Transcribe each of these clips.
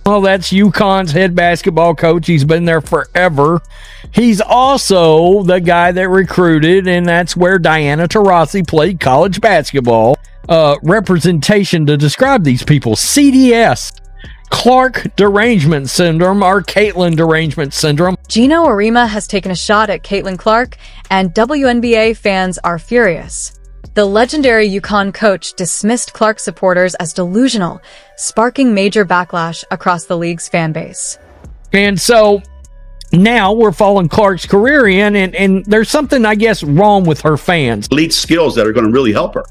Well, that's UConn's head basketball coach. He's been there forever. He's also the guy that recruited, and that's where Diana Taurasi played college basketball. Representation to describe these people: CDS, Clark derangement syndrome, or Caitlin derangement syndrome. Geno Auriemma has taken a shot at Caitlin Clark, and WNBA fans are furious. The legendary UConn coach dismissed Clark supporters as delusional, sparking major backlash across the league's fan base. And so now we're following Clark's career in, and there's something, I guess, wrong with her fans. Elite skills that are going to really help her.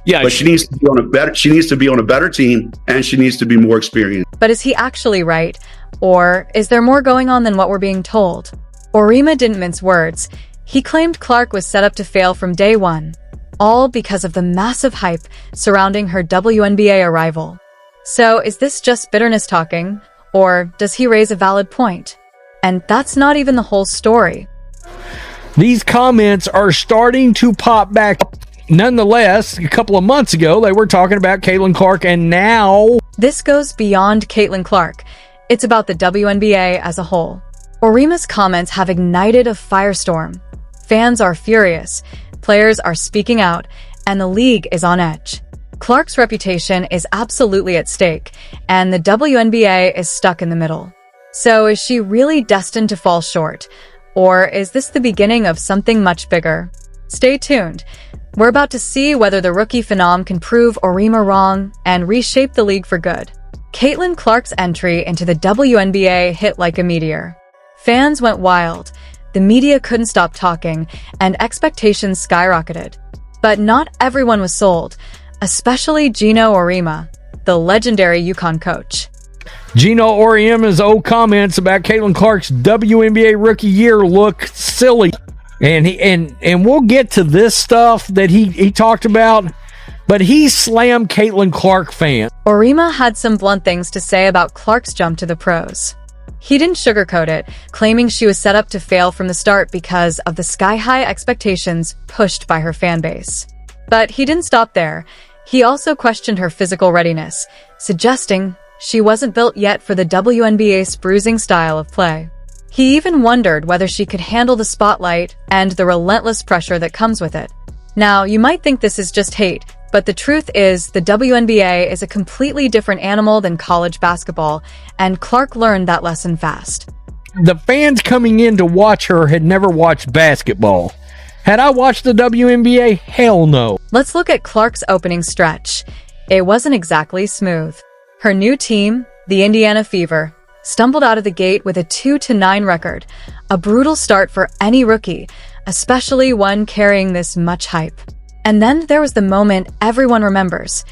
Yeah, but she needs to be on a better. She needs to be on a better team, and she needs to be more experienced. But is he actually right, or is there more going on than what we're being told? Auriemma didn't mince words. He claimed Clark was set up to fail from day one, all because of the massive hype surrounding her WNBA arrival. So is this just bitterness talking, or does he raise a valid point? And that's not even the whole story. These comments are starting to pop back up. Nonetheless, a couple of months ago, they were talking about Caitlin Clark, and now this goes beyond Caitlin Clark. It's about the WNBA as a whole. Auriemma's comments have ignited a firestorm. Fans are furious, players are speaking out, and the league is on edge. Clark's reputation is absolutely at stake, and the WNBA is stuck in the middle. So is she really destined to fall short? Or is this the beginning of something much bigger? Stay tuned. We're about to see whether the rookie phenom can prove Auriemma wrong and reshape the league for good. Caitlin Clark's entry into the WNBA hit like a meteor. Fans went wild, the media couldn't stop talking, and expectations skyrocketed. But not everyone was sold, especially Geno Auriemma, the legendary UConn coach. Geno Auriemma's old comments about Caitlin Clark's WNBA rookie year look silly. And we'll get to this stuff that he talked about, but he slammed Caitlin Clark fans. Auriemma had some blunt things to say about Clark's jump to the pros. He didn't sugarcoat it, claiming she was set up to fail from the start because of the sky-high expectations pushed by her fan base. But he didn't stop there. He also questioned her physical readiness, suggesting she wasn't built yet for the WNBA's bruising style of play. He even wondered whether she could handle the spotlight and the relentless pressure that comes with it. Now, you might think this is just hate, but the truth is the WNBA is a completely different animal than college basketball, and Clark learned that lesson fast. The fans coming in to watch her had never watched basketball. Had I watched the WNBA? Hell no. Let's look at Clark's opening stretch. It wasn't exactly smooth. Her new team, the Indiana Fever, stumbled out of the gate with a 2-9 record, a brutal start for any rookie, especially one carrying this much hype. And then there was the moment everyone remembers.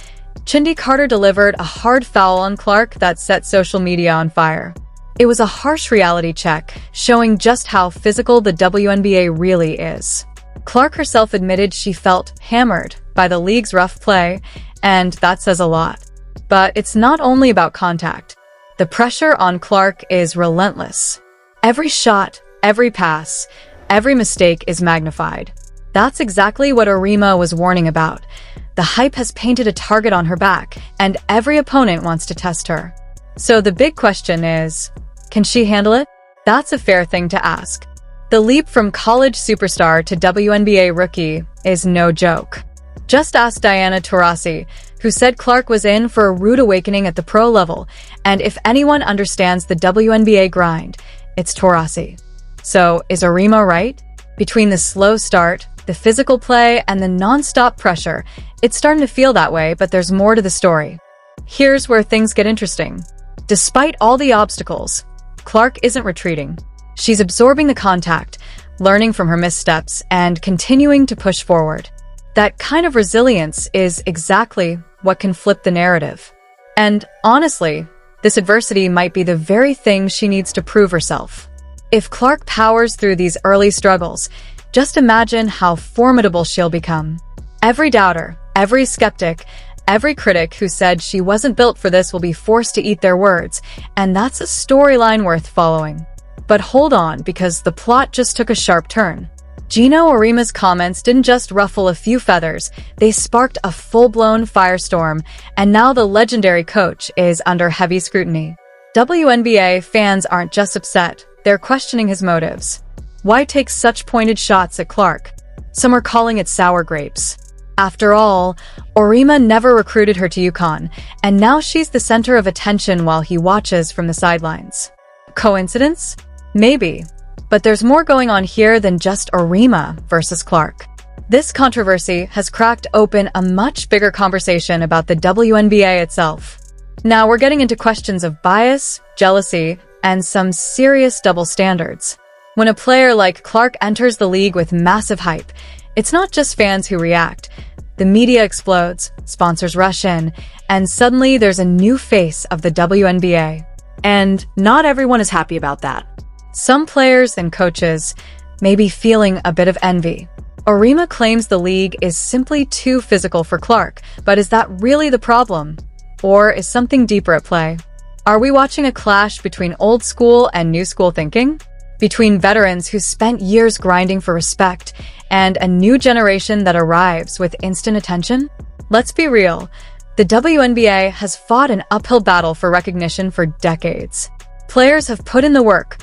Chindi Carter delivered a hard foul on Clark that set social media on fire. It was a harsh reality check, showing just how physical the WNBA really is. Clark herself admitted she felt hammered by the league's rough play, and that says a lot. But it's not only about contact. The pressure on Clark is relentless. Every shot, every pass, every mistake is magnified. That's exactly what Auriemma was warning about. The hype has painted a target on her back, and every opponent wants to test her. So the big question is, can she handle it? That's a fair thing to ask. The leap from college superstar to WNBA rookie is no joke. Just ask Diana Taurasi, who said Clark was in for a rude awakening at the pro level, and if anyone understands the WNBA grind, it's Taurasi. So, is Auriemma right? Between the slow start, the physical play, and the non-stop pressure, it's starting to feel that way, but there's more to the story. Here's where things get interesting. Despite all the obstacles, Clark isn't retreating. She's absorbing the contact, learning from her missteps, and continuing to push forward. That kind of resilience is exactly what can flip the narrative. And honestly, this adversity might be the very thing she needs to prove herself. If Clark powers through these early struggles, just imagine how formidable she'll become. Every doubter, every skeptic, every critic who said she wasn't built for this will be forced to eat their words, and that's a storyline worth following. But hold on, because the plot just took a sharp turn. Geno Auriemma's comments didn't just ruffle a few feathers, they sparked a full-blown firestorm, and now the legendary coach is under heavy scrutiny. WNBA fans aren't just upset, they're questioning his motives. Why take such pointed shots at Clark? Some are calling it sour grapes. After all, Auriemma never recruited her to UConn, and now she's the center of attention while he watches from the sidelines. Coincidence? Maybe. But there's more going on here than just Auriemma versus Clark. This controversy has cracked open a much bigger conversation about the WNBA itself. Now we're getting into questions of bias, jealousy, and some serious double standards. When a player like Clark enters the league with massive hype, it's not just fans who react. The media explodes, sponsors rush in, and suddenly there's a new face of the WNBA. And not everyone is happy about that. Some players and coaches may be feeling a bit of envy. Auriemma claims the league is simply too physical for Clark, but is that really the problem? Or is something deeper at play? Are we watching a clash between old school and new school thinking? Between veterans who spent years grinding for respect and a new generation that arrives with instant attention? Let's be real. The WNBA has fought an uphill battle for recognition for decades. Players have put in the work,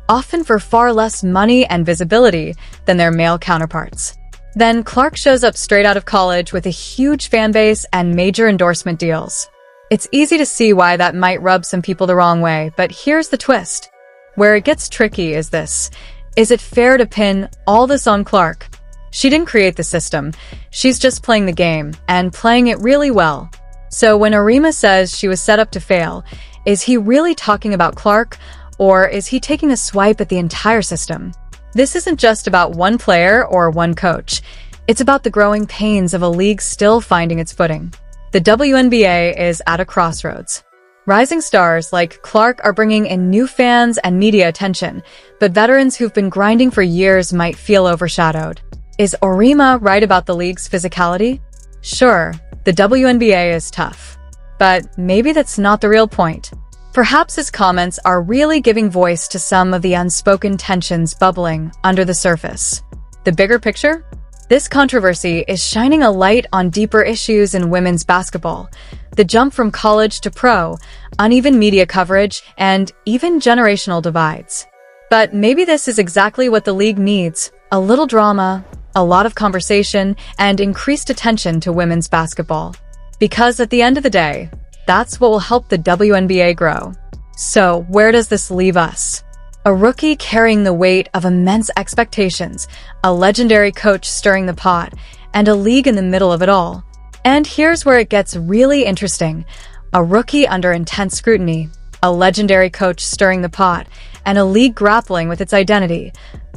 often for far less money and visibility than their male counterparts. Then Clark shows up straight out of college with a huge fan base and major endorsement deals. It's easy to see why that might rub some people the wrong way, but here's the twist. Where it gets tricky is this. Is it fair to pin all this on Clark? She didn't create the system. She's just playing the game, and playing it really well. So when Auriemma says she was set up to fail, is he really talking about Clark, or is he taking a swipe at the entire system? This isn't just about one player or one coach. It's about the growing pains of a league still finding its footing. The WNBA is at a crossroads. Rising stars like Clark are bringing in new fans and media attention, but veterans who've been grinding for years might feel overshadowed. Is Auriemma right about the league's physicality? Sure, the WNBA is tough. But maybe that's not the real point. Perhaps his comments are really giving voice to some of the unspoken tensions bubbling under the surface. The bigger picture? This controversy is shining a light on deeper issues in women's basketball. The jump from college to pro, uneven media coverage, and even generational divides. But maybe this is exactly what the league needs: a little drama, a lot of conversation, and increased attention to women's basketball. Because at the end of the day, that's what will help the WNBA grow. So, where does this leave us? A rookie carrying the weight of immense expectations, a legendary coach stirring the pot, and a league in the middle of it all. And here's where it gets really interesting. A rookie under intense scrutiny, a legendary coach stirring the pot, and a league grappling with its identity,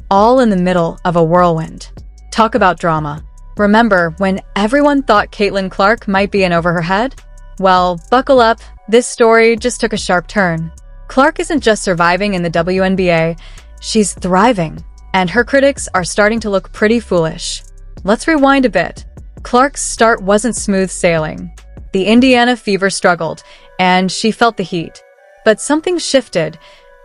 all in the middle of a whirlwind. Talk about drama. Remember when everyone thought Caitlin Clark might be in over her head? Well, buckle up, this story just took a sharp turn. Clark isn't just surviving in the WNBA, she's thriving, and her critics are starting to look pretty foolish. Let's rewind a bit. Clark's start wasn't smooth sailing. The Indiana Fever struggled, and she felt the heat. But something shifted.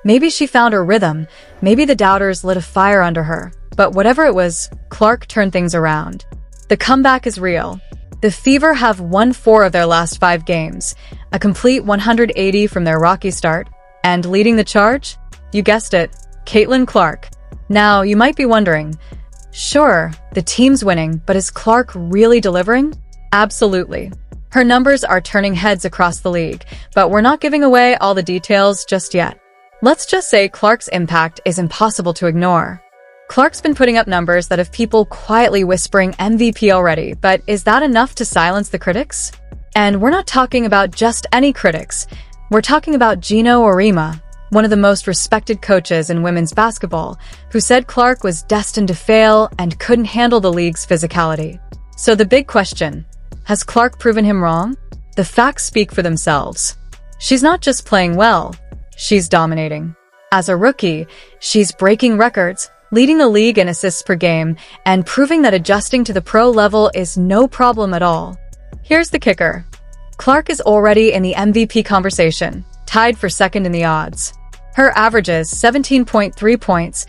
Maybe she found her rhythm, maybe the doubters lit a fire under her. But whatever it was, Clark turned things around. The comeback is real. The Fever have won 4 of their last 5 games, a complete 180 from their rocky start. And leading the charge? You guessed it, Caitlin Clark. Now, you might be wondering, sure, the team's winning, but is Clark really delivering? Absolutely. Her numbers are turning heads across the league, but we're not giving away all the details just yet. Let's just say Clark's impact is impossible to ignore. Clark's been putting up numbers that have people quietly whispering MVP already, but is that enough to silence the critics? And we're not talking about just any critics. We're talking about Geno Auriemma, one of the most respected coaches in women's basketball, who said Clark was destined to fail and couldn't handle the league's physicality. So the big question, has Clark proven him wrong? The facts speak for themselves. She's not just playing well, she's dominating. As a rookie, she's breaking records, leading the league in assists per game, and proving that adjusting to the pro level is no problem at all. Here's the kicker. Clark is already in the MVP conversation, tied for second in the odds. Her averages 17.3 points,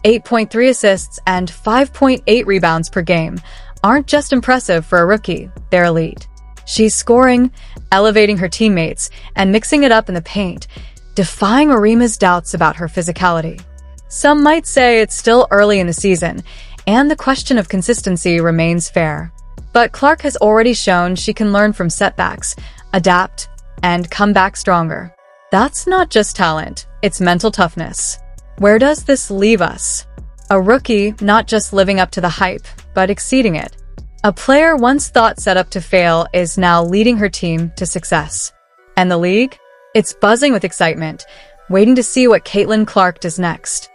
8.3 assists, and 5.8 rebounds per game aren't just impressive for a rookie, they're elite. She's scoring, elevating her teammates, and mixing it up in the paint. defying Auriemma's doubts about her physicality. Some might say it's still early in the season, and the question of consistency remains fair. But Clark has already shown she can learn from setbacks, adapt, and come back stronger. That's not just talent, it's mental toughness. Where does this leave us? A rookie not just living up to the hype, but exceeding it. A player once thought set up to fail is now leading her team to success. And the league? It's buzzing with excitement, waiting to see what Caitlin Clark does next.